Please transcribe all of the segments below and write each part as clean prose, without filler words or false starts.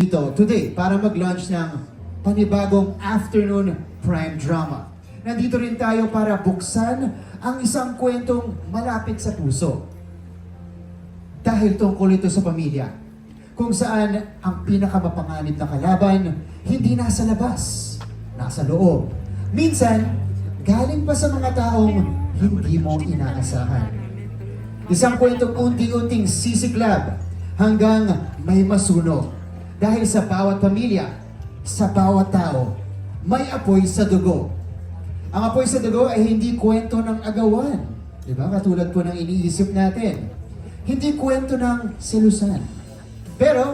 dito today para mag-launch ng panibagong afternoon prime drama. Nandito rin tayo para buksan ang isang kwentong malapit sa puso. Dahil tungkol ito sa pamilya, kung saan ang pinakamapanganib na kalaban hindi nasa labas, nasa loob. Minsan, galing pa sa mga taong hindi mo inaasahan. Isang kwentong unti-unting sisiklab hanggang may masunog. Dahil sa bawat pamilya, sa bawat tao, may apoy sa dugo. Ang apoy sa dugo ay hindi kwento ng agawan. Diba? Katulad po ng iniisip natin. Hindi kwento ng selusan. Pero,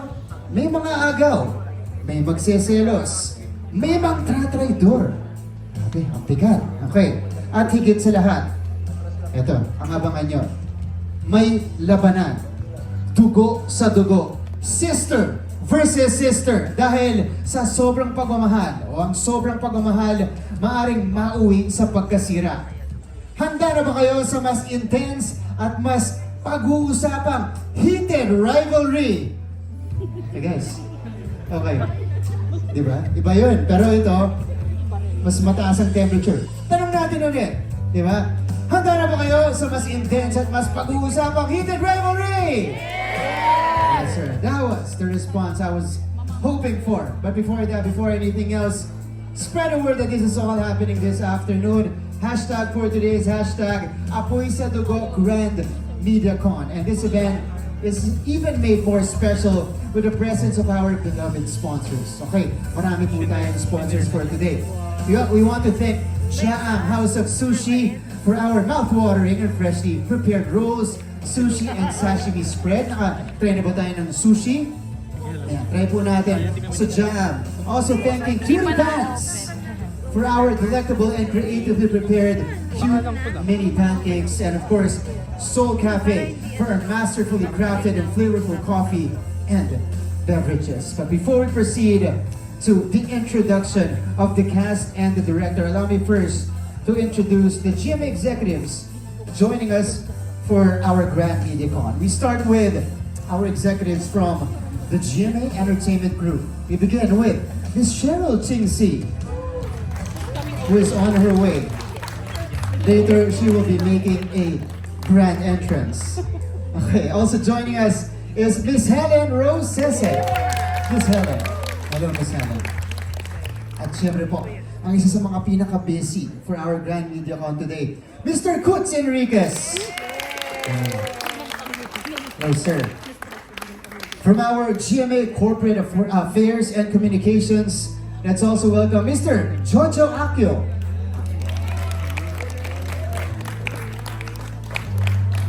may mga agaw, may magseselos, may magtratraidor. Okay, ang bigat. Okay. At higit sa lahat, ito, ang abangan nyo. May labanan. Dugo sa dugo. Sister versus sister. Dahil sa sobrang pagmamahal o ang sobrang pagmamahal, maaring mauwi sa pagkasira. Handa na ba kayo sa mas intense at mas pag-uusapang heated rivalry? Okay guys, okay. Diba? Iba yun. Pero ito, mas mataas ang temperature. Tanong natin ulit. Diba? Handa na ba kayo sa mas intense at mas pag-uusapang heated rivalry? Yes, sir. That was the response I was hoping for. But before that, before anything else, spread the word that this is all happening this afternoon. Hashtag for today's hashtag Apoy sa Dugo Grand MediaCon. And this event is even made more special with the presence of our beloved sponsors. Okay, marami po tayong sponsors for today. We want to thank Jaam House of Sushi for our mouth-watering and freshly prepared rolls, sushi and sashimi spread. Try na ba tayo ng sushi? Ayan, try po natin sa Jaam. Also thanking Cutie Pants for our delectable and creatively prepared cute mini pancakes. And of course, Soul Cafe for our masterfully crafted and flavorful coffee and beverages. But before we proceed to the introduction of the cast and the director, allow me first to introduce the GMA executives joining us for our Grand MediaCon. We start with our executives from the GMA Entertainment Group. We begin with Ms. Cheryl Chingsi, who is on her way. Later, she will be making a grand entrance. Okay, also joining us is Ms. Helen Rose Sese. Ms. Helen. Hello, Ms. Helen. At syempre po, ang isa sa mga pinaka-busy for our Grand MediaCon today, Mr. Kutz Enriquez. Hello, sir. From our GMA Corporate Affairs and Communications, let's also welcome Mr. Jojo Akio.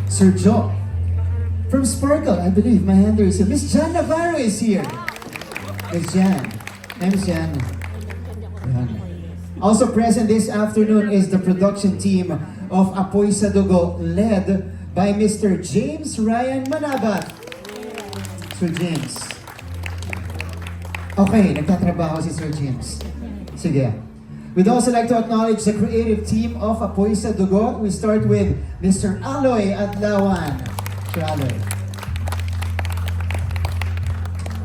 Sir Jo. From Sparkle, I believe my handler is here. Miss Jan Navarro is here. Miss Jan. Hey, Miss Jan. Ayan. Also present this afternoon is the production team of Apoy sa Dugo, led by Mr. James Ryan Manabat. Sir James. Okay, nagtatrabaho si Sir James. Sige. We'd also like to acknowledge the creative team of Apoy sa Dugo. We start with Mr. Aloy Adlawan. Sir Aloy.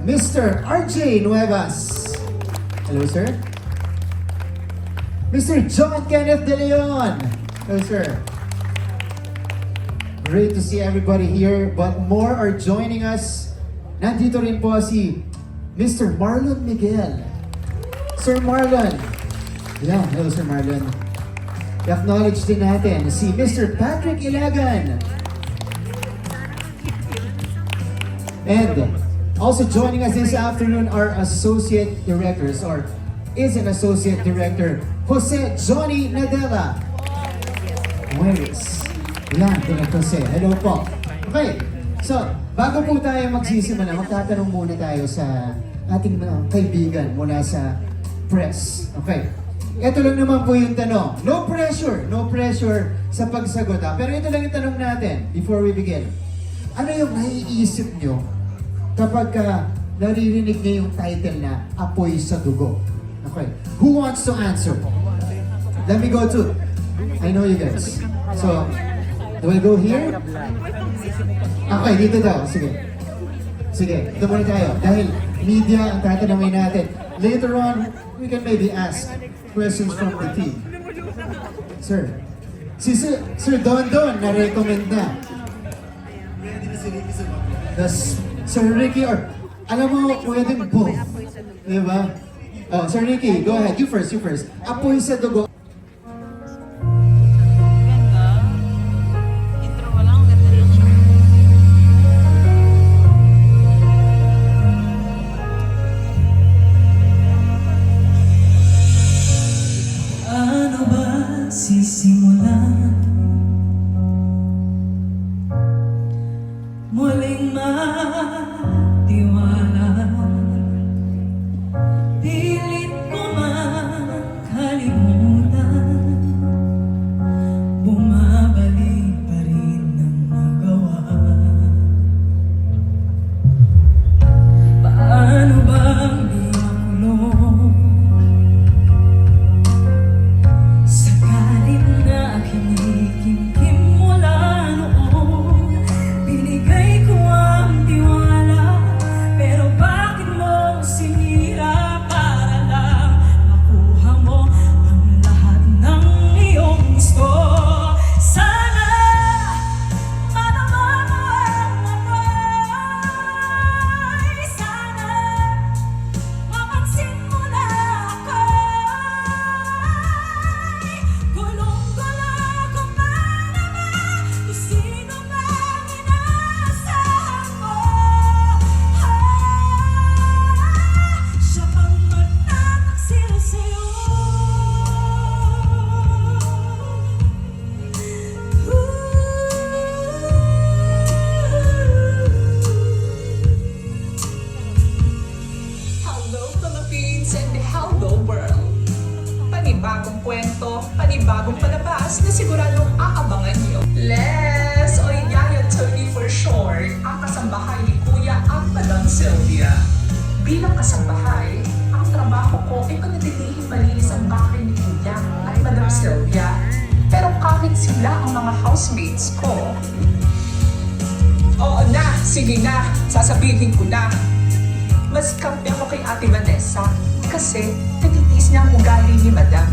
Mr. RJ Nuevas. Hello, sir. Mr. John Kenneth De Leon. Hello, sir. Great to see everybody here, but more are joining us. Nandito rin po si Mr. Marlon Miguel. Sir Marlon. Yeah, hello, Sir Marlon. I-acknowledge din natin si Mr. Patrick Ilagan. And also joining us this afternoon are associate directors, or is an associate director, Jose Johnny Nadella. Ways. Yan, Director Jose. Hello po. Okay, so bago po tayo magsisimula, magtatanong muna tayo sa ating mga kaibigan mula sa press. Okay. Ito lang naman po yung tanong. No pressure sa pagsagot. Pero ito lang yung tanong natin before we begin. Ano yung naiisip nyo kapag naririnig niyo yung title na Apoy sa Dugo? Okay. Who wants to answer? Let me go to. I know you guys. So, do I go here? Okay, dito daw. Sige. Sige, ito muna tayo. Dahil media ang tatanungin natin. Later on, we can maybe ask questions from the team. Sir, si Sir Don na-recommend na. Sir Ricky, or alam mo, pwedeng both. Diba? Oh, Sir Ricky, go ahead. You first. Apoy sa dugo. Ganda. Intro pa lang, ganda na siya. Ano ba sisimulan? Muling matiwala. Pilit ko man kalimutan. Bumabalik pa rin ang magawa. Paano bang di makulong? Sakaling na kinikimkim mula noon, binigay ko ang tiwala. Pero bakit mo sinira para lang makuha mo ang lahat ng iyong gusto? Sana madama mo ang ako'y, sana mapansin mo na ako'y gulong-gulo ko pa naman kung sino bang inaasahan mo. Siya pang magtataksil sa'yo. Hello Philippines and hello world! Panibagong kwento, panibagong palabas na siguradong aabangan niyo. Les o Yaya Tony for short, ang kasambahay ni Kuya at Madam Sylvia. Bilang kasambahay, ang trabaho ko ay panatitihing malinis ang bahay ni Kuya at Madam Sylvia. Pero kahit sila ang mga housemates ko, oo na, sige na, sasabihin ko na. Mas kampi ako kay Ate Vanessa kasi natitiis niya ang ugali ni Madam.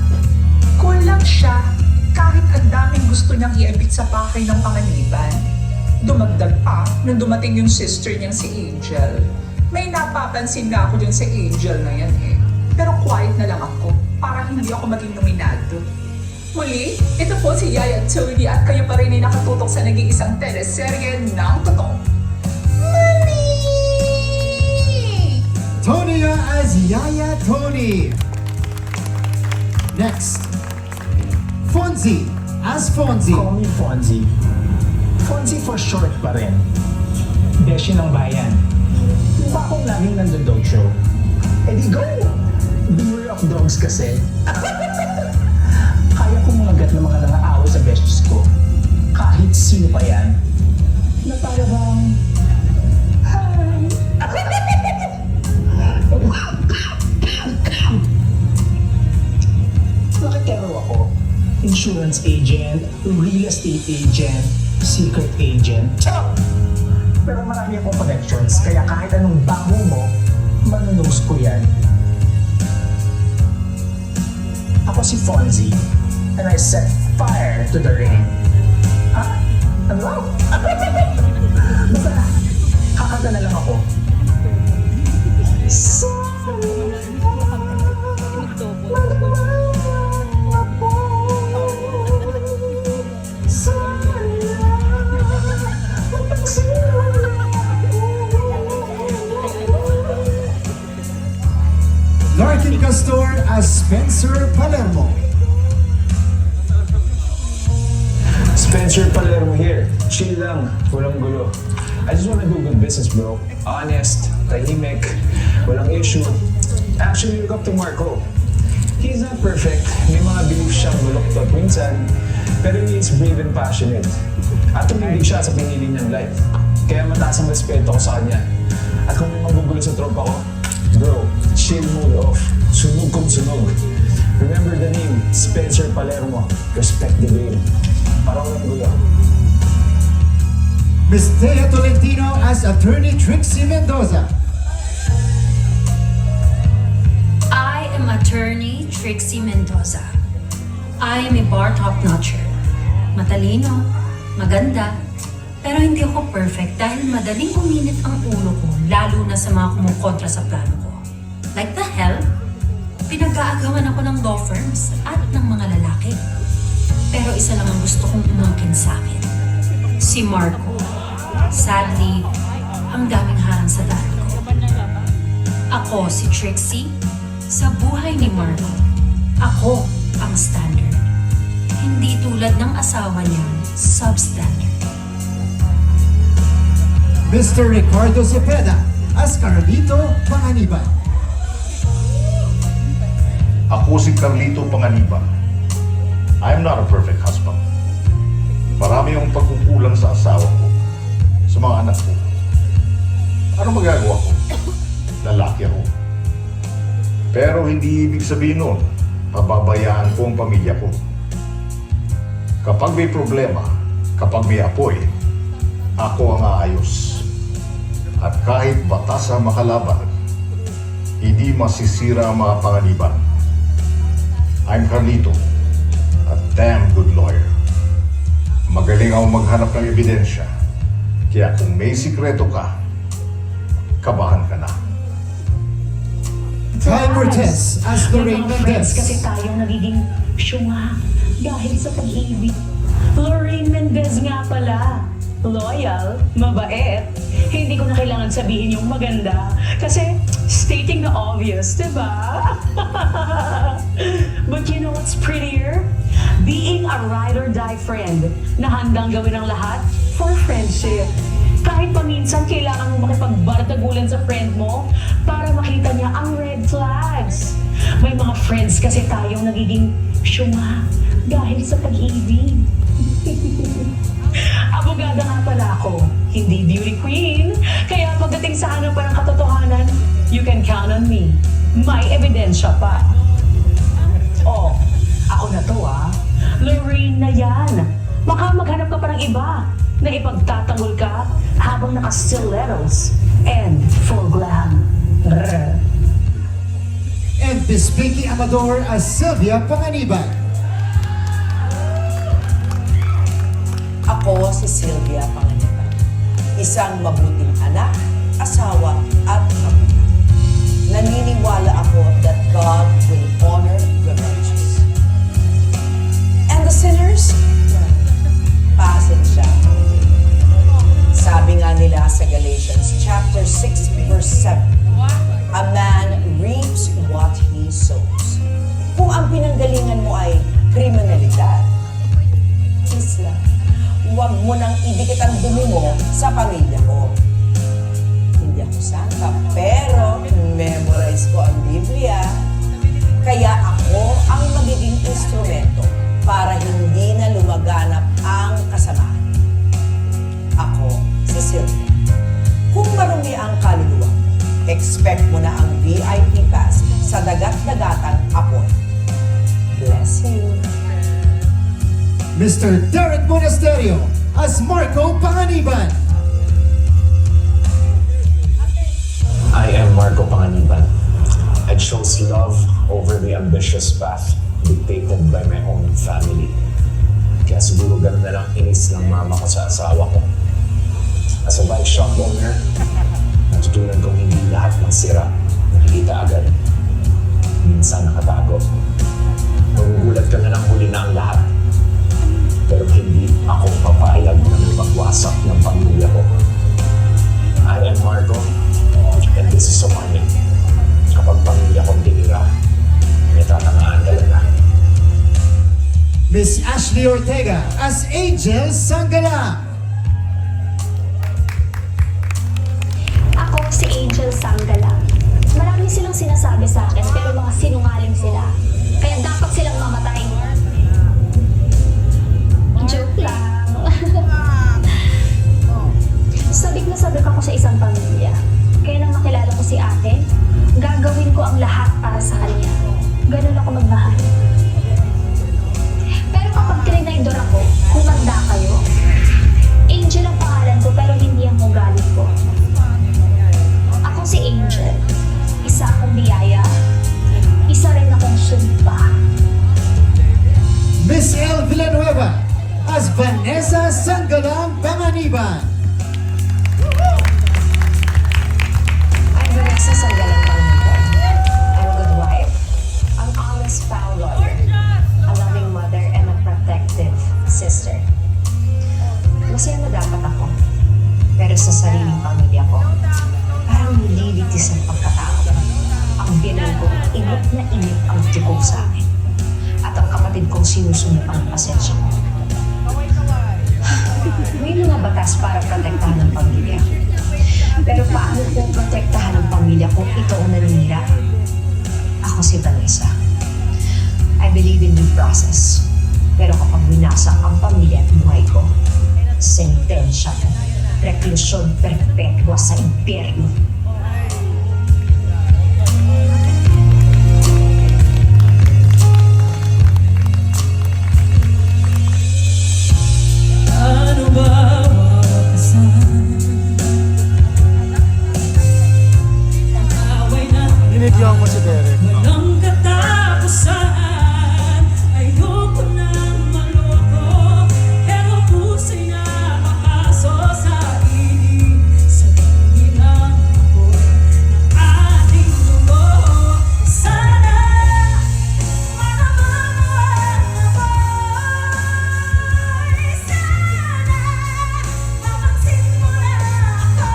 Kulang siya kahit ang daming gusto niyang iabit sa bahay ng panganiban. Dumagdag pa nung dumating yung sister niyang si Angel. May napapansin nga ako dyan sa Angel na yan eh. Pero quiet na lang ako para hindi ako maging nominado. Muli, ito po si Yaya Tony at kayo pa rin ay nakatutok sa nag-iisang teleserye ng totoo. Tony as Yaya Tony. Next, Fonzie as Fonzie. Call me Fonzie. Fonzie for short pa rin. Beshi ng bayan. Di ba akong laging nandodog show? Eh di go! Beware of dogs kasi. Kaya kong magat ng mga nangaawa sa besties ko. Kahit sino pa yan. Na para bang... Hi! Nakitero ako. Insurance agent, real estate agent, secret agent. Charot! Pero marami akong connections, kaya kahit anong bango mo, manunose ko yan. Ako si Fonzie, and I set fire to the rain. Ha? Ano? Basta, kakanta na lang ako. Larkin Castor as Spencer Palermo. Spencer Palermo here. Chill lang, walang gulo. I just wanna do good business, bro. Honest, tahimik, walang issue. Actually, look up to Marco. He's not perfect. May mga beliefs siyang baluktot minsan. Pero he's brave and passionate. At tumindig siya sa pinili niyang life. Kaya mataas ang respeto ko sa kanya. At kung may magugulo sa tropa ko, bro, chill mode off. Sunog kong sunog. Remember the name, Spencer Palermo. Respect the game. Parang walang gulo. Miss Thea Tolentino as Attorney Trixie Mendoza. I am attorney Trixie Mendoza. I am a bar top-notcher. Matalino, maganda, pero hindi ako perfect dahil madaling uminit ang ulo ko, lalo na sa mga kumukontra sa plano ko. Like the hell, pinag-aagawan ako ng law firms at ng mga lalaki. Pero isa lang ang gusto kong umangkin sa akin, si Marco. Sadly, ang daming harang sa daan ko. Ako si Trixie, sa buhay ni Marco. Ako ang standard. Hindi tulad ng asawa niya, substandard. Mr. Ricardo Cepeda as Carlito Panganiban. Ako si Carlito Panganiban. I'm not a perfect husband. Marami akong pagkukulang sa asawa ko, sa mga anak ko. Ano magagawa ko? Lalaki ako. Pero hindi ibig sabihin nun, pababayaan ko ang pamilya ko. Kapag may problema, kapag may apoy, ako ang aayos. At kahit batas ang makalaban, hindi masisira ang mga panganiban. I'm Carlito, a damn good lawyer. Magaling akong maghanap ng ebidensya. Kaya kung may sikreto ka, kabahan ka na. Ty Cortez as Lorraine Friends kasi Mendez. tayong nagiging syunga dahil sa pag-ibig. Lorraine Mendez nga pala. Loyal, mabait. Hindi ko na kailangan sabihin yung maganda. Kasi stating the obvious, diba? But you know what's prettier? Being a ride or die friend na handang gawin ang lahat for friendship. Kahit paminsan kailangan mo makipagbardagulan sa friend mo para makita niya ang red flags. May mga friends kasi tayong nagiging syunga dahil sa pag-ibig. Abogada nga pala ako, hindi beauty queen. Kaya pagdating sa hanapan ng katotohanan, you can count on me. May ebidensya pa. Oh, ako na to Lorraine na yan. Baka maghanap ka pa ng iba na ipagtatanggol ka habang naka-stilettos and full glam. Brr. And Miss Pinky Amador as Sylvia Panganiban. Ako si Sylvia Panganiban, isang mabuting anak, asawa at magulang. Naniniwala ako that God will honor the righteous. And the sinners? Pasensya. Sabi nga nila sa Galatians chapter 6 verse 7, a man reaps what he sows. Kung ang pinanggalingan mo ay kriminalidad, Islam, huwag mo nang idikit ang dumi mo sa pamilya ko. Hindi ako santa, pero memorize ko ang Biblia. Kaya ako ang magiging instrumento para hindi na lumaganap ang kasamaan. Ako si Sylvia. Kung marumi ang kaluluwa, expect mo na ang VIP pass sa dagat-dagatang apoy. Bless you. Mr. Derek Monasterio as Marco Panganiban. I am Marco Panganiban. I chose love over the ambitious path dictated by my own family. Kaya siguro ganun na lang inis ng mama ko sa asawa ko. As a bike shop owner, natutunan kong hindi lahat ng sira nakikita agad. Minsan nakatago. Magugulat ka na ng huli na ang lahat. Pero hindi ako papayag na may pagwasak ng pamilya ko. I am Marco, and this is a warning. Kapag pamilya kong tinira, may tatangaan talaga. Miss Ashley Ortega as Angel Sangala. Ako si Angel Sangala. Marami silang sinasabi sa akin pero mga sinungaling sila. Kaya dapat silang mamatay. Joke lang. Sabik na sabik ako sa isang pamilya. Kaya nang makilala ko si ate, gagawin ko ang lahat para sa kanya. Ganun ako magmahal. Pero kapag tinignan ako, humanda kayo. Angel ang pangalan ko pero ang ugali ko. Ako si Angel. Isa akong biyaya. Isa rin akong sumpa. Miss El Villanueva as Vanessa Sanggalang Panganiban. I'm Vanessa Sanggalang Panganiban. I'm a good wife, an honest foul lawyer, a loving mother, and a protective sister. Masaya na dapat ako. Pero sa sariling pamilya ko, parang nililitis ang pagkatao. Ang binuhay ko, inip na inip ang tikog sa akin. At ang kapatid kong sinusunod ang pasensya ko. May mga batas para protektahan ang pamilya. Pero paano kung protektahan ang pamilya kung ito ang naninira? Ako si Vanessa. I believe in due process. Pero kapag winasak ang pamilya at buhay ko, sentensya mo, reklusyon perpetua sa impyerno. Ano ba wakasan? Ang away na Binigyan mo si Derek. walang katapusan. Ayoko nang maloko, pero puso'y nakakaso sa ilig. Sabihin lang ako ng ating dugo. Sana maramdaman mo. Sana mapansin mo na ako.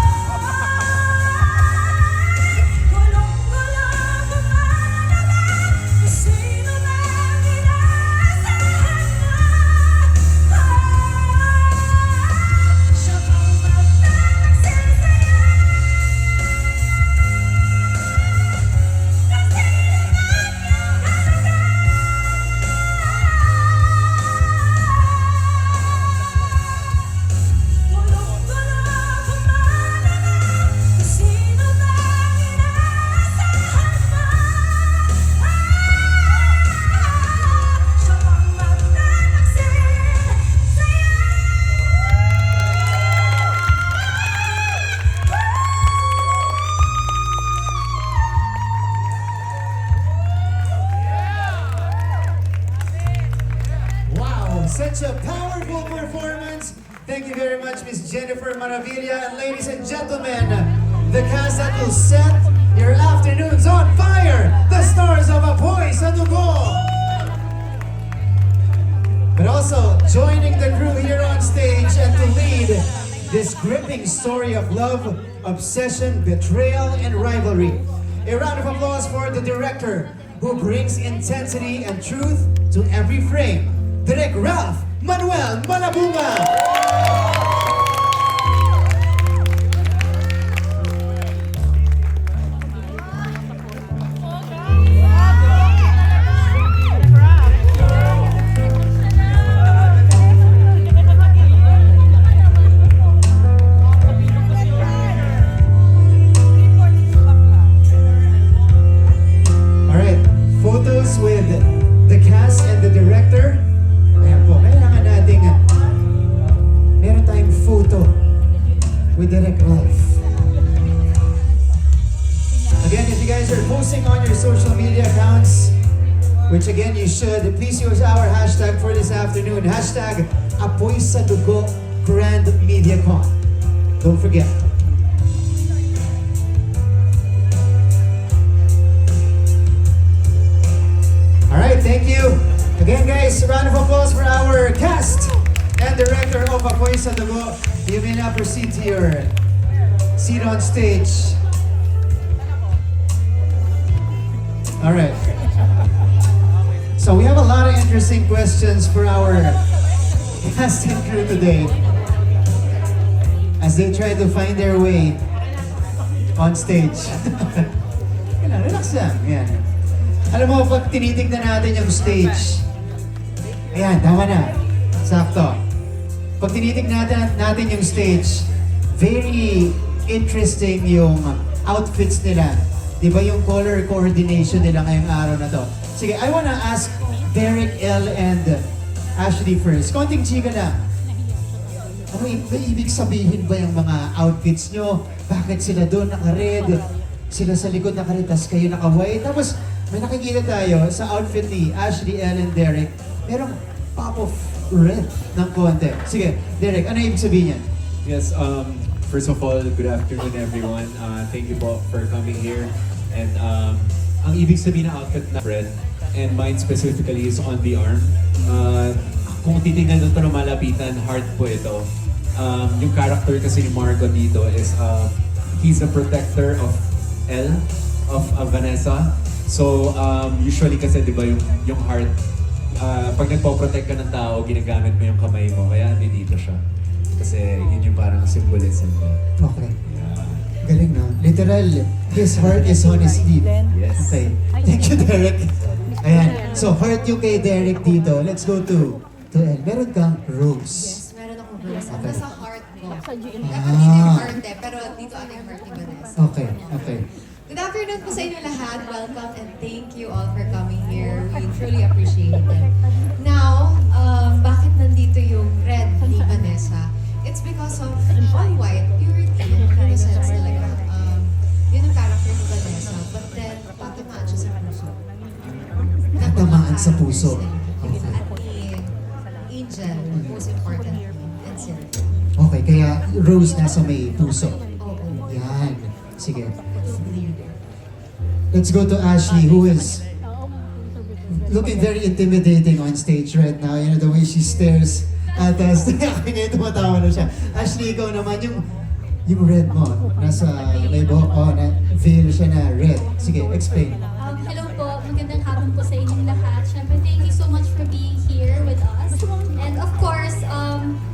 Gulong-gulo ko man naman kung sino man inaasahan mo. Siya bang magtataksil sa'yo? Gulong-gulo ko man naman kung sino man inaasahan mo. Siya bang magtataksil sa'yo? Wow, such a powerful performance. Thank you very much, Miss Jennifer Maravilla. And ladies and gentlemen, the cast that will set your afternoons on fire, the stars of Apoy sa Dugo. But also joining the crew here on stage and to lead this gripping story of love, obsession, betrayal, and rivalry. A round of applause for the director who brings intensity and truth to every frame. Direk Ralph Manuel Malabunga. Alright, photos with the cast and the director. Ayan po, kailangan nating meron tayong photo with Direk Ralph. Again, if you guys are posting on your social media accounts, which again you should, please use our hashtag for this afternoon. Hashtag Apoy sa Dugo Grand MediaCon. Don't forget. Alright, thank you. Again guys, a round of applause for our cast and director of Apoy sa Dugo. You may now proceed to your seat on stage. Alright. So we have a lot of interesting questions for our cast and crew today as they try to find their way on stage. Relax lang. Yan. Alam mo, pag tinitignan natin yung stage, ayan, tama na. Sakto. Pag tinitignan natin yung stage, very interesting yung outfits nila. Di ba yung color coordination nila ngayong araw na to? Sige, I wanna ask Derek, Elle, and Ashley first. Konting chika lang. may ibig sabihin ba yung mga outfits nyo? Bakit sila doon naka-red? Sila sa likod naka-red, tapos kayo naka-white. Tapos may nakikita tayo sa outfit ni Ashley, Ellen, Derek. Merong pop of red ng konti. Sige, Derek, ano ibig sabihin yan? Yes, first of all, good afternoon everyone. Thank you po for coming here. And ang ibig sabihin ng outfit na red, and mine specifically is on the arm. Kung titignan doon ito na malapitan, heart po ito. Yung character kasi ni Margot dito is he's a protector of Elle, of Vanessa. So usually kasi di ba yung heart, pag nagpo-protect ka ng tao, ginagamit mo yung kamay mo. Kaya dito siya. Kasi yun yung parang symbolism niya. Okay. Galing na. Literal, his heart is on his sleeve. Yes. Okay. Thank you, Derek. Ayan. So, heart yung kay Derek dito. Let's go to Elle. Meron kang rose. Yes, meron akong rose. Ang Okay. nasa heart ko. Dapat dito yung heart eh, pero dito ang heart ni Vanessa. Okay, okay. Good afternoon po sa inyo lahat. Welcome and thank you all for coming here. We truly appreciate it. Now, bakit nandito yung red ni Vanessa? It's because of all white, purity, innocence talaga. Yun ang character ni Vanessa. But then, tatamaan siya sa puso. Tatamaan sa puso. Okay. At ni Angel, most importantly, and Sylvia. Okay, kaya rose nasa may puso. Oo. Yan. Sige. Let's go to Ashley, who is looking very intimidating on stage right now. You know, the way she stares at us. Ngayon tumatawa na siya. Ashley, ikaw naman, yung red mo, nasa may buhok, na veil siya na red. Sige, explain. Hello po, magandang hapon po sa inyong lahat. Siyempre, thank you so much for being here with us. And of course,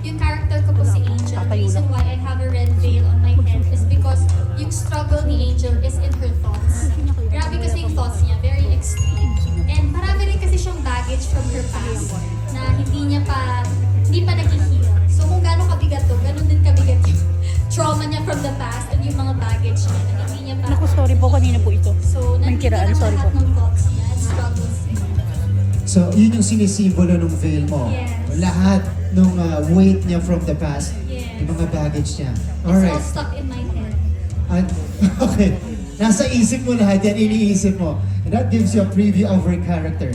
yung character ko po si Angel. The reason why I have a red veil on my head is because yung struggle ni Angel is in her thoughts. Grabe kasi yung thoughts niya, very extreme. And marami rin kasi siyang baggage from her past na hindi pa nag-heal. So kung gano'ng kabigat to, gano'n din kabigat yung trauma niya from the past and yung mga baggage niya na hindi niya pa... Naku, sorry po, kanina po ito. So, May nandito kiraan, na sorry lahat po. ng thoughts niya and struggles niya. So, yun yung sinisimbolo ng veil mo. Yes. Lahat ng weight niya from the past. Yes. Yung mga baggage niya. It's all Alright. stuck in my head. Okay. Nasa isip mo lahat yan, iniisip mo. And that gives you a preview of her character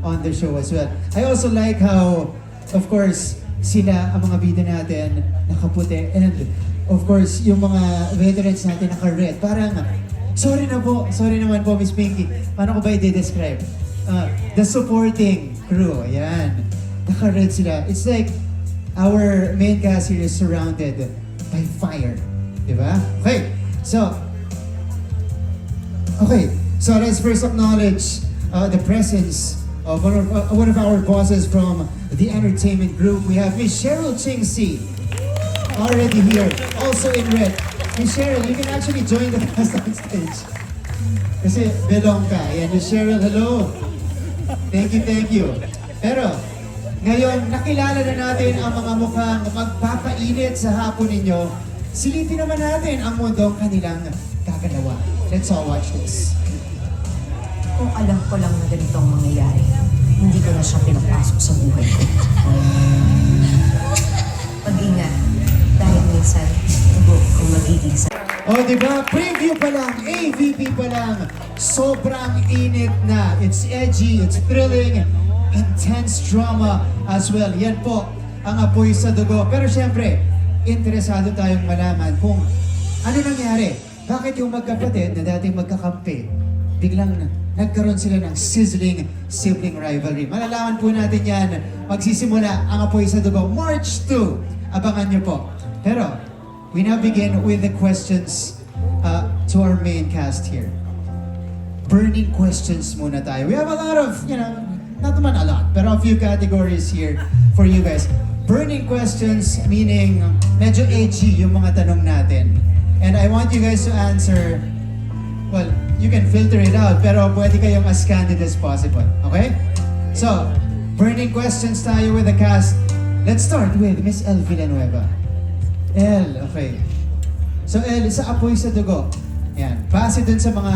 on the show as well. I also like how, of course, sila, ang mga bida natin, nakaputi. And, of course, yung mga veterans natin naka-red. Parang, sorry naman po, Miss Pinky. Paano ko ba i-describe? The supporting crew, ayan. Naka-red sila. It's like, our main cast here is surrounded by fire. Diba? Okay, so let's first acknowledge the presence of one of our bosses from the entertainment group. We have Miss Cheryl Chingsi already here, also in red. Miss Cheryl, you can actually join the cast on stage. Kasi belong ka. Ayan, Miss Cheryl, hello. Thank you. Pero, ngayon, nakilala na natin ang mga mukhang magpapainit sa hapon ninyo. Silipin naman natin ang mundong kanilang gagalawa. Let's all watch this. Kung alam ko lang na ganito ang mangyayari, hindi ko na siya pinapasok sa buhay ko. Mag-ingat. Dahil minsan, kung magiging sa... O, diba? Preview pa lang, AVP pa lang, sobrang init na. It's edgy, it's thrilling, intense drama as well. Yan po ang apoy sa dugo. Pero syempre, interesado tayong malaman kung ano nangyari. Bakit yung magkapatid na dating magkakampi, biglang nagkaroon sila ng sizzling sibling rivalry. Malalaman po natin yan. Magsisimula ang apoy sa dugo. March 2. Abangan nyo po. Pero, we now begin with the questions to our main cast here. Burning questions muna tayo. We have a lot of, not naman a lot, pero a few categories here for you guys. Burning questions, meaning medyo edgy yung mga tanong natin. And I want you guys to answer, well, you can filter it out, pero pwede kayong as candid as possible. Okay? So, burning questions tayo with the cast. Let's start with Miss Elle Villanueva. Elle, okay. So Elle, sa apoy sa dugo. Yan. Base dun sa mga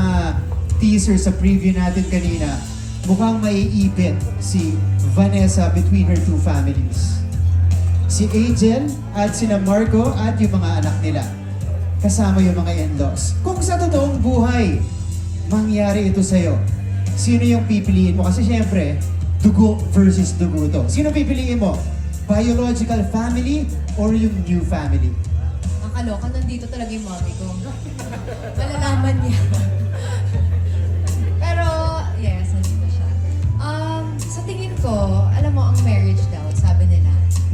teaser sa preview natin kanina, mukhang maiipit si Vanessa between her two families. Si Angel at sina Marco at yung mga anak nila. Kasama yung mga in-laws. Kung sa totoong buhay, mangyari ito sa'yo, sino yung pipiliin mo? Kasi syempre, dugo versus dugo to. Sino pipiliin mo? Biological family or yung new family? Nakaloka, nandito talaga yung mommy ko. Malalaman niya. Pero, yes, nandito siya. Sa tingin ko, alam mo, ang marriage daw, sabi nila,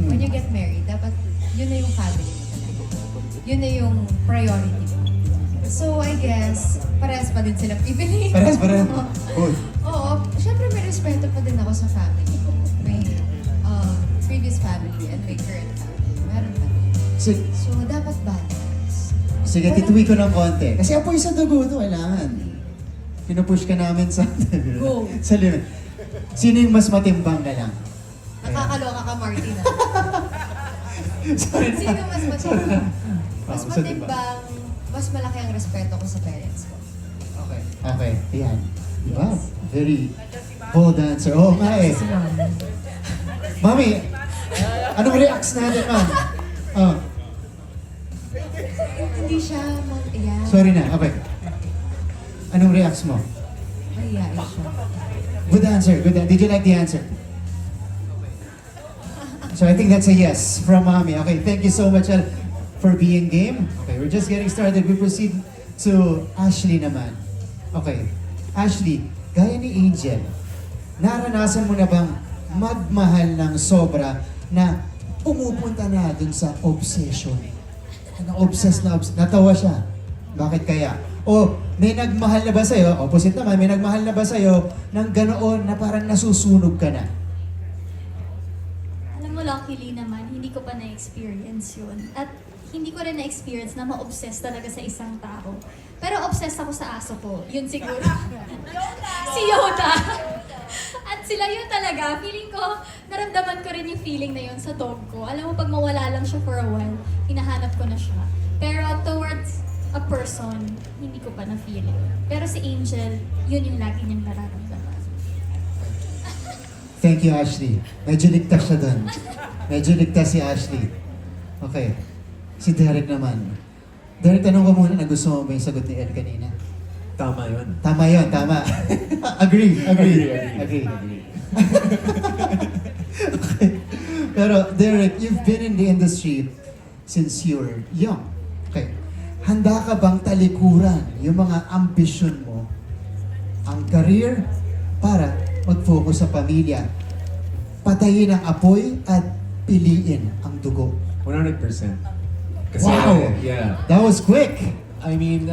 when you get married, dapat yun na yung family mo talaga. Yun na yung priority mo. So, I guess, parehas pa din sila pipiliin. Parehas pa rin? Good. Oo, syempre may respeto pa din ako sa family. May previous family and my current family. Meron pa din. So, dapat balance. Sige, tituwi ko ng konti. Kasi apoy sa dugo to, kailangan. Pinupush ka namin sa... Go. sa limit. Sino yung mas matimbang na lang? Nakakaloka ka, Martina. Sorry. Sino mas matimbang? Mas Sa diba? matimbang, mas malaki ang respeto ko sa parents ko. Okay. Okay. Ayan. Diba? Very bold answer. Oo nga eh. Si Mami. Mami, anong reacts natin, ma'am? Oh, Hindi siya mag-iyan. sorry na. Okay. Anong reacts mo? Mahihain siya. Good answer. Good. Did you like the answer? So I think that's a yes from Mami. Okay, thank you so much El, for being game. Okay, we're just getting started. We proceed to Ashley naman. Okay, Ashley, gaya ni Angel, naranasan mo na bang magmahal ng sobra na pumupunta na dun sa obsession? Na-obsess na obsess. Natawa siya. Bakit kaya? O may nagmahal na ba sa'yo? Opposite naman, may nagmahal na ba sa'yo ng ganoon na parang nasusunog ka na? Alam mo, luckily naman, hindi ko pa na-experience yun. At hindi ko rin na-experience na ma-obsess talaga sa isang tao. Pero obsessed ako sa aso ko. Yun siguro. Si Yoda. At sila yun talaga. Feeling ko, naramdaman ko rin yung feeling na yun sa dog ko. Alam mo, pag mawala lang siya for a while, hinahanap ko na siya. Pero towards a person, hindi ko pa na-feel. Pero si Angel, yun yung lagi niyang nararamdaman. Thank you, Ashley. Medyo ligtas siya doon. Medyo ligtas si Ashley. Okay. Si Derek naman. Derek, tanong ko muna na gusto mo ba yung sagot ni Ed kanina? Tama yun. Tama yun, tama. Agree. Okay. Pero Derek, you've been in the industry since you were young. Okay. Handa ka bang talikuran yung mga ambisyon mo, ang career, para mag-focus sa pamilya, patayin ang apoy at piliin ang dugo? 100%. Kasi, Wow! yeah. That was quick! I mean,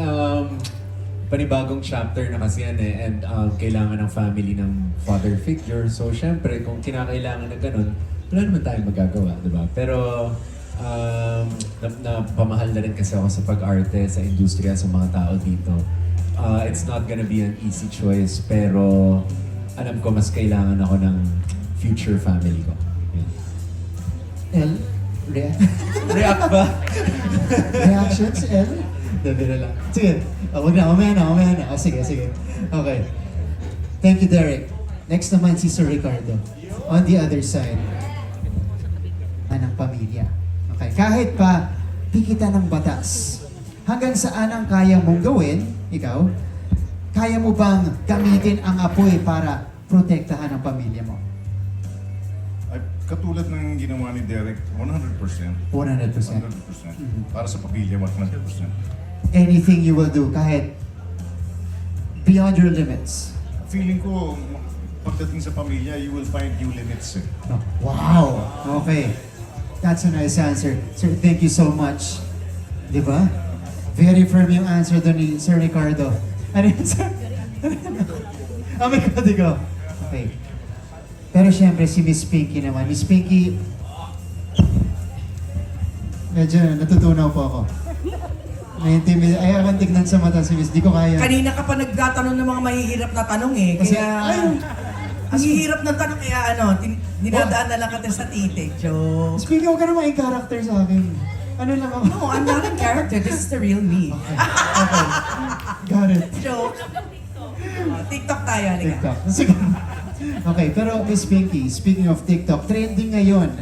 panibagong chapter na kasi yan eh, and kailangan ng family ng father figure. So, syempre, kung kinakailangan na ganun, wala naman tayong magagawa, di ba? Pero, napamahal na rin kasi ako sa pag-arte, sa industriya, sa mga tao dito. It's not gonna be an easy choice, pero alam ko mas kailangan ako ng future family ko. El? React ba? Reactions, El? Dabi na lang. Sige. Wag na. Mamaya na. Sige. Okay. Thank you, Derek. Next naman si Sir Ricardo. On the other side. Anang pamilya. Okay. Kahit pa pikitan ng batas, hanggang saan ang kaya mong gawin, ikaw, kaya mo bang gamitin ang apoy para protektahan ang pamilya mo? Ay, katulad ng ginawa ni Derek, 100%. 100%. 100%. Para sa pamilya, 100%. Anything you will do, kahit beyond your limits. Feeling ko, pagdating sa pamilya, you will find new limits eh. No. Wow! Okay. That's a nice answer. Sir, thank you so much. Di ba? Very firm yung answer doon ni Sir Ricardo. Ano yun, sir? May kodigo. Okay. Pero syempre, si Miss Pinky naman. Miss Pinky, medyo natutunaw po ako. Ayaw kang tignan sa mata si Miss. Di ko kaya. Kanina ka pa nagtatanong ng mga mahihirap na tanong eh. Kasi, Kaya, ang hihirap ng tanong kaya dinadaan na lang natin sa titik. Joke. Miss Pinky, huwag ka naman i-character sa akin. Ano lang ako? No, I'm not a character. This is the real me. Okay. Got it. Joke. TikTok tayo, halika. TikTok. Sige. Okay, pero Miss Pinky, speaking of TikTok, trending ngayon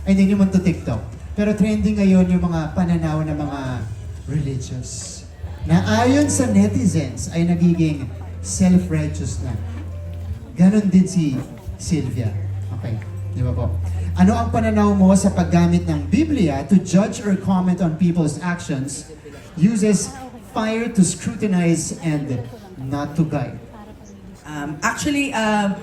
ay hindi naman to TikTok. Pero trending ngayon yung mga pananaw ng mga religious na ayon sa netizens ay nagiging self-righteous na. Ganon din si Sylvia. Okay, di ba po? Ano ang pananaw mo sa paggamit ng Biblia to judge or comment on people's actions, uses fire to scrutinize and not to guide? Actually,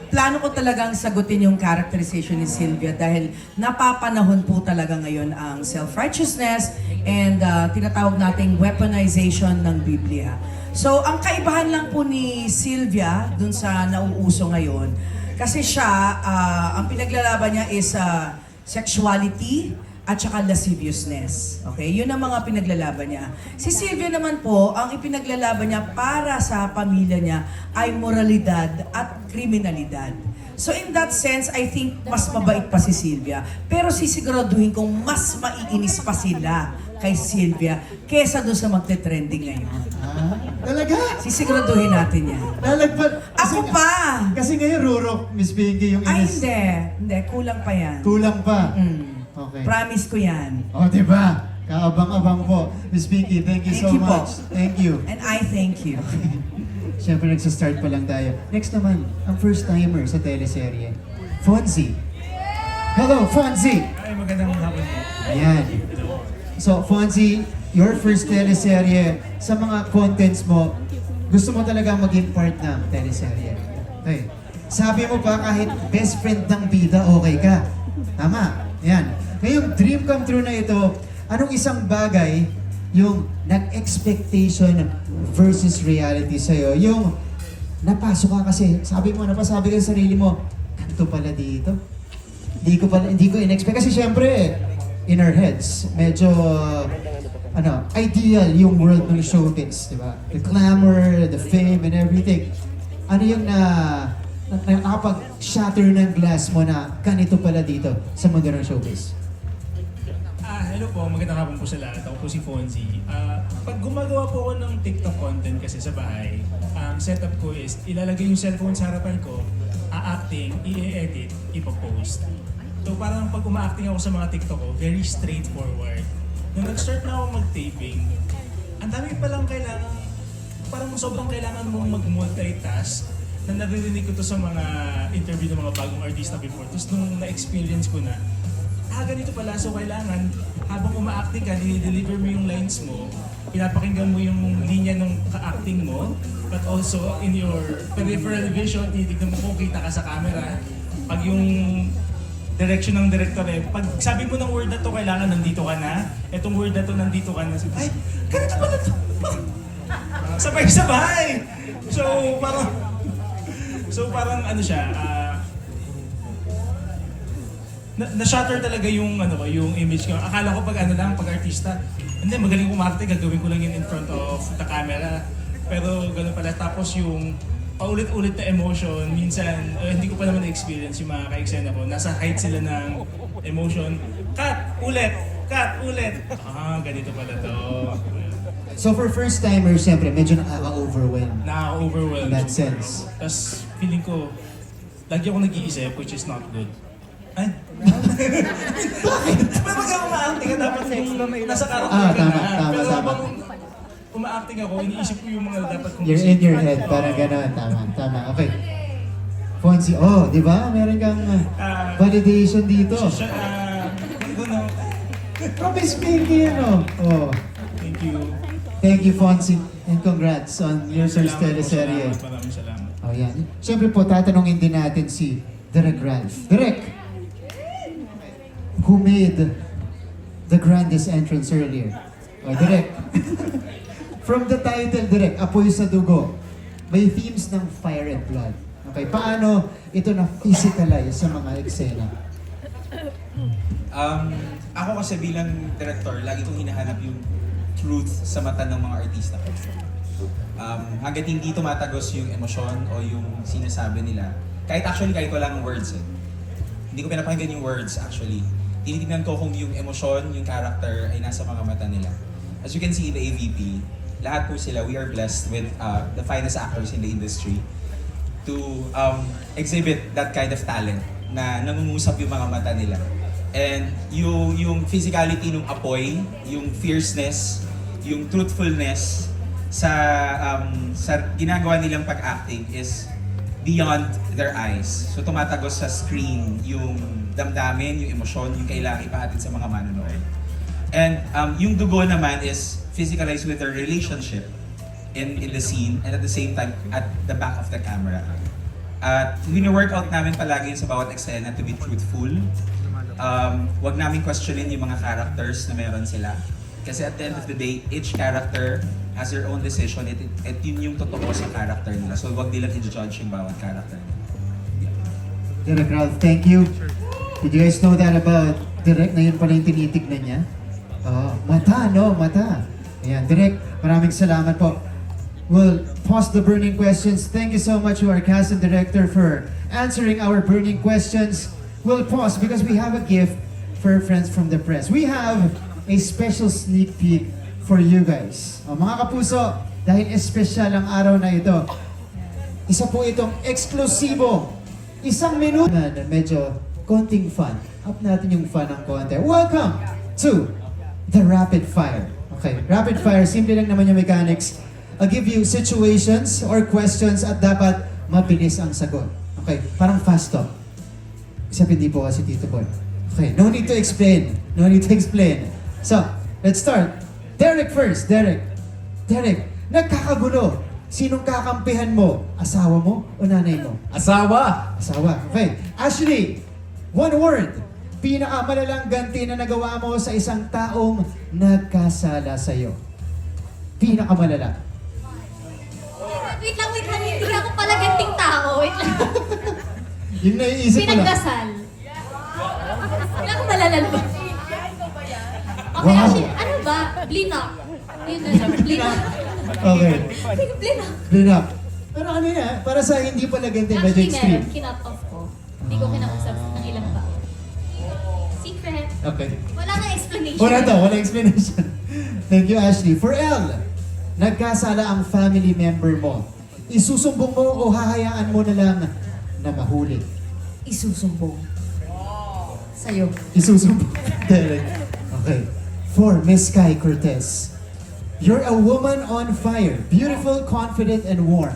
plano ko talagang sagutin yung characterization ni Sylvia dahil napapanahon po talaga ngayon ang self-righteousness and tinatawag nating weaponization ng Biblia. So, ang kaibahan lang po ni Sylvia dun sa nauuso ngayon, kasi siya, ang pinaglalaban niya is sexuality at saka lasciviousness. Okay? Yun ang mga pinaglalaban niya. Si Sylvia naman po, ang ipinaglalaban niya para sa pamilya niya ay moralidad at kriminalidad. So in that sense, I think mas mabait pa si Sylvia. Pero sisiguraduhin kong mas maiinis pa sila kay Sylvia kesa doon sa magte-trending ngayon. Talaga? Sisiguraduhin natin yan. Lalagpan. Ako pa! Kasi ngayon rurok, Miss Pinky, yung Ay, inis. hindi. Kulang pa yan. Kulang pa. Mm. Okay. Promise ko yan. O, diba? Kaabang-abang po. Miss Pinky, thank you so Thank you po. much. Thank you. And I thank you. Siyempre, nagsastart pa lang tayo. Next naman, ang first timer sa teleserye, Fonzie. Hello, Fonzie! Ay, magandang hapon po. Ayan. So, Fonzie, your first teleserye, sa mga contents mo, gusto mo talaga maging part ng teleserye. Okay. Sabi mo pa, kahit best friend ng bida, okay ka. Tama. Yan. Ngayong dream come true na ito, anong isang bagay yung nag-expectation versus reality sa'yo? Yung napasok ka kasi, napasabi ka sa sarili mo, ganito pala dito. Hindi ko in-expect. Kasi syempre, in our heads, medyo, ideal yung world ng showbiz, di ba? The glamour, the fame, and everything. Ano yung nakapag-shatter ng glass mo na ganito pala dito sa mundo ng showbiz? Hello po, magandang hapon po sa lahat. Ako po si Fonzie. Pag gumagawa po ako ng TikTok content kasi sa bahay, ang setup ko is ilalagay yung cellphone sa harapan ko, a-acting, i-edit, ipopost. So parang pag uma-acting ako sa mga TikTok ko, very straightforward. Nung nag-start na ako mag-taping, ang dami palang kailangan, parang sobrang kailangan mong mag-multitask na naririnig ko to sa mga interview ng mga bagong artista before. Tapos nung na-experience ko na, ganito pala, so kailangan habang uma-acting ka, dinideliver mo yung lines mo, pinapakinggan mo yung linya ng ka-acting mo, but also in your peripheral vision, titignan mo kung kita ka sa camera. Pag yung direction ng director pag sabi mo ng word na to, kailangan nandito ka na, etong word na to, nandito ka na. Ay, ganito pala to! Sabay-sabay! So parang ano siya, na-shatter talaga yung yung image ko. Akala ko pag pag artista, hindi, magaling umarte, gagawin ko lang yun in front of the camera. Pero gano'n pala. Tapos yung paulit-ulit na emotion, minsan, hindi ko pa naman na-experience yung mga ka-eksena ko. Nasa height sila ng emotion. Cut! Ulit! Ganito pala to. So for first timers, siyempre, medyo nakaka-overwhelm. Nakaka-overwhelmed. In that sense. Tapos feeling ko, lagi ako nag-iisip, which is not good. Ay? Bakit? Pero pag uma-acting ka, dapat nasa character ka na. Pero habang uma-acting ako, iniisip ko yung mga dapat kong You're in your head, parang gano'n. Tama. Okay. Fonzie, di ba? Meron kang validation dito. From Miss Pinky, Thank you. Thank you, Fonzie. And congrats on your first teleserye. Maraming salamat. Oh, yan. Siyempre po, tatanungin din natin si Direk Ralph. Direk, who made the grandest entrance earlier? Direk. From the title, Direk, Apoy sa Dugo, may themes ng fire and blood. Okay, paano ito na-physicalize sa mga eksena? Ako kasi bilang director, lagi kong hinahanap yung truth sa mata ng mga artista ko. Hanggat hindi tumatagos yung emosyon o yung sinasabi nila, kahit walang words Hindi ko pinapakinggan yung words actually. Tinitignan ko kung yung emosyon, yung character ay nasa mga mata nila. As you can see in the AVP, lahat po sila, we are blessed with the finest actors in the industry to exhibit that kind of talent na nangungusap yung mga mata nila. And yung physicality ng apoy, yung fierceness, yung truthfulness sa ginagawa nilang pag-acting is beyond their eyes. So tumatagos sa screen yung damdamin, yung emosyon, yung kailangan ipahatid sa mga manonood. And yung dugo naman is physicalized with their relationship in the scene and at the same time at the back of the camera. At wini-workout namin palagi yun sa bawat eksena to be truthful. Wag namin questionin yung mga characters na meron sila. Kasi at the end of the day, each character has their own decision. At yun yung totoo sa character nila. So wag nilang i-judge yung bawat character. Direk Ralph, thank you. Did you guys know that about Direk na yun pala yung tinitignan niya? Mata, no? Mata. Ayan, Direk, maraming salamat po. We'll pause the burning questions. Thank you so much to our cast and director for answering our burning questions. We'll pause because we have a gift for friends from the press. We have a special sneak peek for you guys. Mga kapuso, dahil espesyal ang araw na ito, isa po itong eksklusibo, 1 minuto na medyo konting fun. Up natin yung fun ng konti. Welcome to the Rapid Fire. Okay, Rapid Fire, simple lang naman yung mechanics. I'll give you situations or questions at dapat mabilis ang sagot. Okay, parang fast talk. Except hindi po kasi Tito Boy. Okay, no need to explain. No need to explain. So, let's start. Derek first. Derek, nagkakagulo. Sinong kakampihan mo? Asawa mo o nanay mo? Asawa! Asawa. Okay. Ashley, one word. Pinakamalalang ganti na nagawa mo sa isang taong nagkasala sa'yo. Pinakamalala. Wait lang. Hindi ako pala ganting tao. Wait lang. Yung naiisip ko lang. Pinagdasal. Wala akong malalalo. Okay, Wow. actually, ano ba? Blinak. Yun na lang. Blinak. Okay. Blinak. Blinak. Pero ano yan? Para sa hindi pala ganti, medyo Actually, extreme. meron. Kinut off ko. Hindi ko kinausap ng ilang tao. Secret. Okay. Wala nang explanation. Wala explanation. Thank you, Ashley. For Elle, nagkasala ang family member mo. Isusumbong mo o hahayaan mo na lang na mahuli? Isusumbong. Sa'yo. Isusumbong. Derek. Okay. For Miss Kai Cortez, you're a woman on fire. Beautiful, confident, and warm.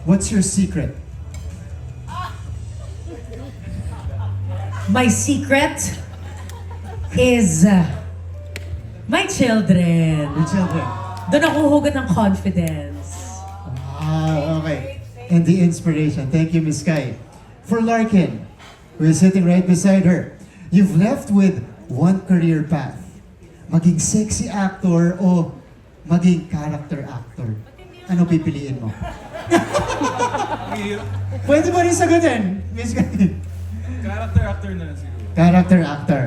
What's your secret? My secret is my children. Your children. Doon ako hugot ng confidence. Okay. And the inspiration. Thank you, Miss Kai. For Larkin, who is sitting right beside her, you've left with one career path. Maging sexy actor o maging character actor. Ano pipiliin mo? Pwede ba rin sagutin, Miss Kai? Character actor na lang siguro. Character actor.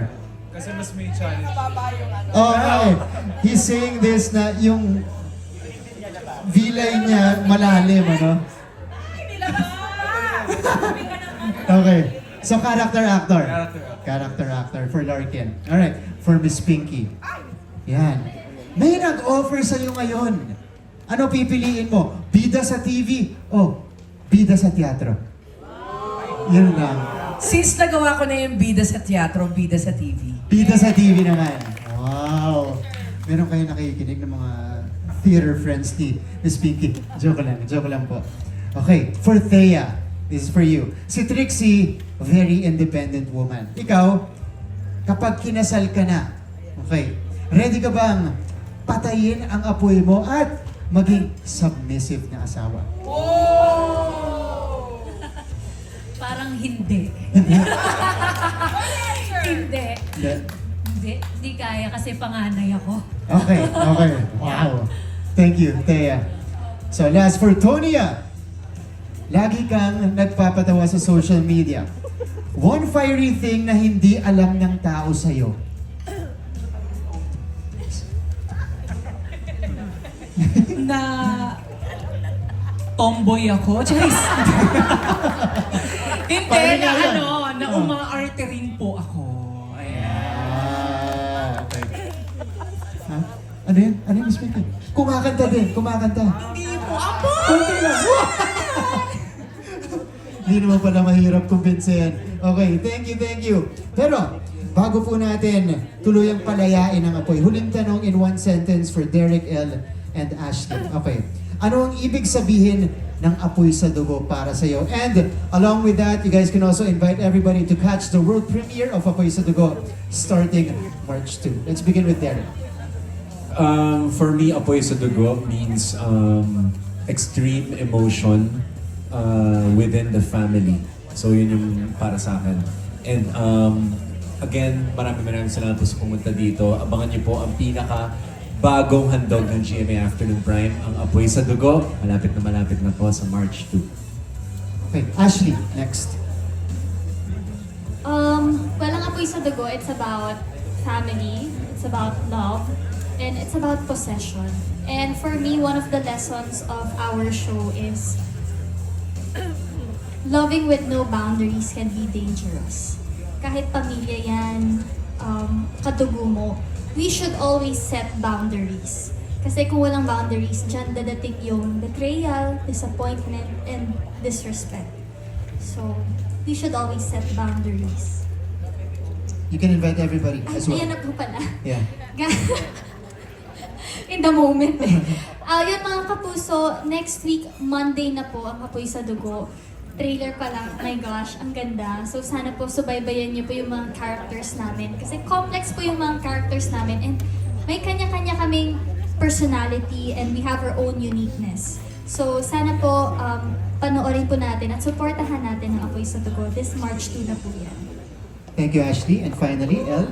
Kasi mas may challenge. Okay. He's saying this na yung vilay niya malalim, ano? Okay. So, character actor. Character actor for Larkin. Alright. For Miss Pinky. Yan. May nag-offer sa'yo ngayon. Ano pipiliin mo? Bida sa TV o bida sa teatro? Yun lang. Since nagawa ko na yung bida sa teatro, bida sa TV. Bida sa TV naman. Wow. Meron kayo nakikinig ng mga theater friends ni Miss Pinky. Joke lang po. Okay, for Thea, this is for you. Si Trixie, very independent woman. Ikaw, kapag kinasal ka na, okay, ready ka bang patayin ang apoy mo at maging submissive na asawa? Parang hindi. Hindi. Hindi kaya kasi panganay ako. Okay. Wow. Thank you, Thea. So last for Tonia. Lagi kang nagpapatawa sa social media. One fiery thing na hindi alam ng tao sa'yo. Na tomboy ako. Charis. Hindi, Parang na yan. na umaarte rin po ako. Ayan. Okay. Ha? Ano yun, Miss Pinky? Kumakanta din. Hindi po ako. Kunti lang. Hindi naman pala mahirap kumbinsin. Okay, thank you. Pero, bago po natin tuluyang palayain ang apoy, huling tanong in one sentence for Derek L. and Ashley. Okay. Ano ang ibig sabihin ng apoy sa dugo para sa iyo? And along with that, you guys can also invite everybody to catch the world premiere of Apoy sa Dugo starting March 2. Let's begin with Derek. For me, apoy sa dugo means extreme emotion within the family. So yun yung para sa akin. And again, maraming salamat po sa pumunta dito. Abangan niyo po ang bagong handog ng GMA Afternoon Prime, ang Apoy sa Dugo. Malapit na po sa March 2. Okay, Ashley, next. Ang Apoy sa Dugo, it's about family, it's about love, and it's about possession. And for me, one of the lessons of our show is loving with no boundaries can be dangerous. Kahit pamilya yan, kadugo mo, we should always set boundaries. Kasi kung walang boundaries, dyan dadating yung betrayal, disappointment, and disrespect. So, we should always set boundaries. You can invite everybody as well. Ayan na po pala. Yeah. In the moment eh. Yun mga kapuso, next week, Monday na po ang Apoy sa Dugo. Trailer pa lang, my gosh, ang ganda. So sana po subaybayan niyo po yung mga characters namin. Kasi complex po yung mga characters namin and may kanya-kanya kaming personality and we have our own uniqueness. So sana po panoorin po natin at supportahan natin ang Apoy sa Dugo. This March 2 na po yan. Thank you, Ashley. And finally, Elle.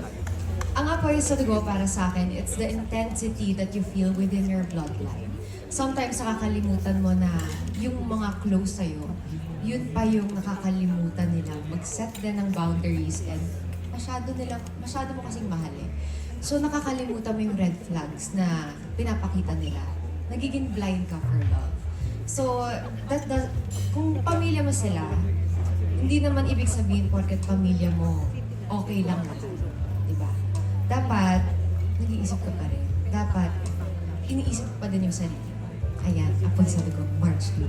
Ang Apoy sa Dugo para sa akin, it's the intensity that you feel within your bloodline. Sometimes nakakalimutan mo na yung mga close sa'yo, yun pa yung nakakalimutan nila mag-set din ng boundaries and masyado mo kasing mahal eh. So nakakalimutan mo yung red flags na pinapakita nila. Nagiging blind ka for love. So, kung pamilya mo sila, hindi naman ibig sabihin porket pamilya mo, okay lang naman. Diba? Dapat, nag-iisip ka pa rin. Dapat, iniisip pa din yung sarili. Ayan, Apoy sa Dugo, March 2.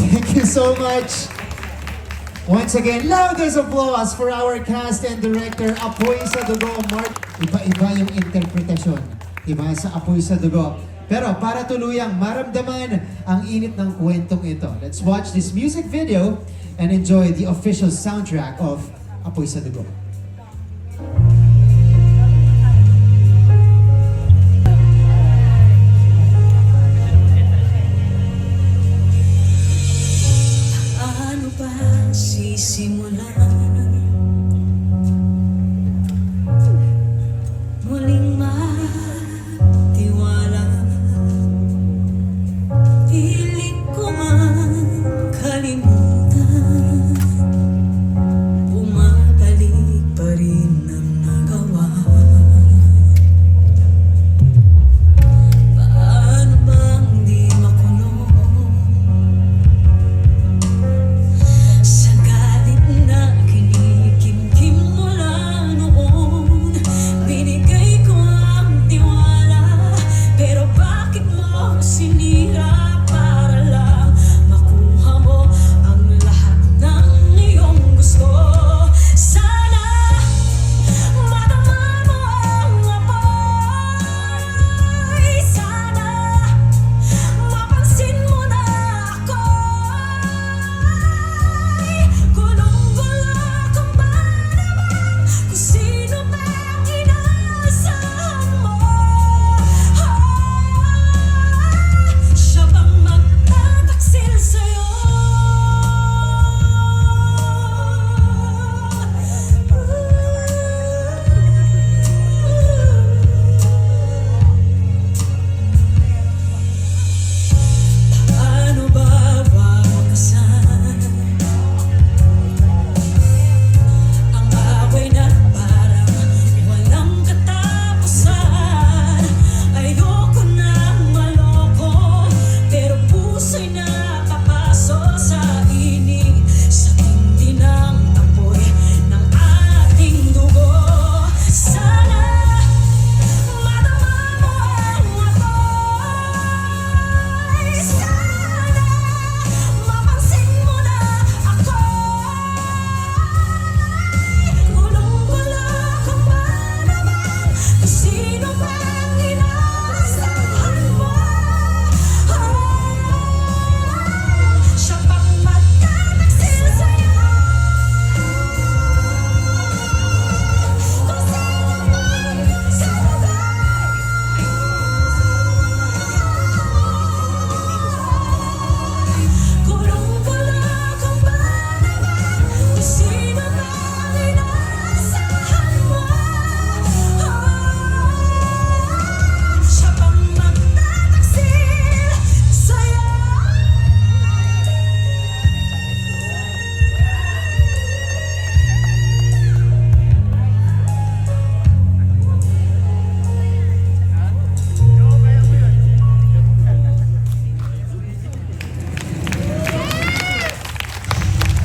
Thank you so much. Once again, loudest applause for our cast and director, Apoy sa Dugo. Mark, iba-iba yung interpretasyon, diba, sa Apoy sa Dugo. Pero para tuluyang maramdaman ang init ng kwentong ito, let's watch this music video and enjoy the official soundtrack of Apoy sa Dugo. Sisimulan muling matiwala, pilit ko man kalimutan, bumabalik pa rin ang nagawa. Paano bang di makulong sa galit na kinig?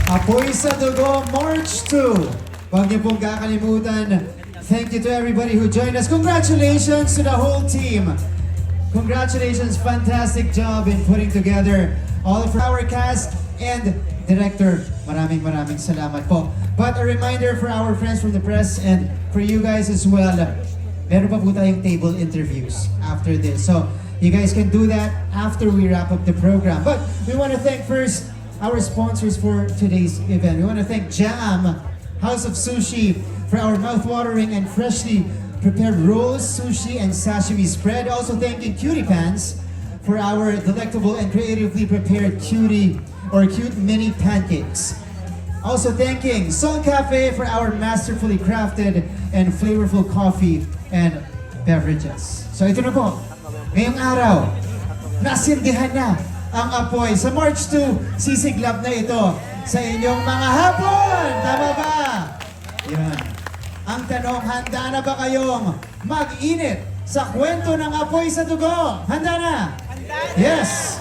Apoy sa Dugo, March 2. Huwag niyo pong kakalimutan. Thank you to everybody who joined us. Congratulations to the whole team. Congratulations, fantastic job in putting together all of our cast and director. Maraming salamat po. But a reminder for our friends from the press and for you guys as well, meron pa po tayong table interviews after this. So you guys can do that after we wrap up the program. But we want to thank first our sponsors for today's event. We want to thank Jam, House of Sushi, for our mouth-watering and freshly prepared rolls, sushi, and sashimi spread. Also thanking Cutie Pants for our delectable and creatively prepared cute mini pancakes. Also thanking Sol Cafe for our masterfully crafted and flavorful coffee and beverages. So ito na po, ngayong araw, nasindihan na ang apoy. Sa March 2, sisiglab na ito sa inyong mga hapon. Tama ba? Yan. Ang tanong, handa na ba kayong mag-init sa kwento ng apoy sa dugo? Handa na? Yes!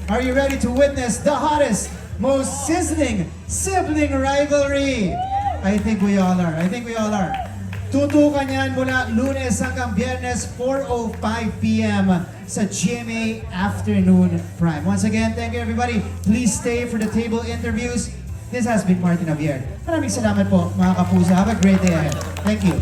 Are you ready to witness the hottest, most sizzling sibling rivalry? I think we all are. Tutukan yan mula Lunes hanggang Biyernes, 4:05 p.m. sa GMA Afternoon Prime. Once again, thank you everybody. Please stay for the table interviews. This has been Martin Javier. Maraming salamat po mga kapuso. Have a great day ahead. Thank you.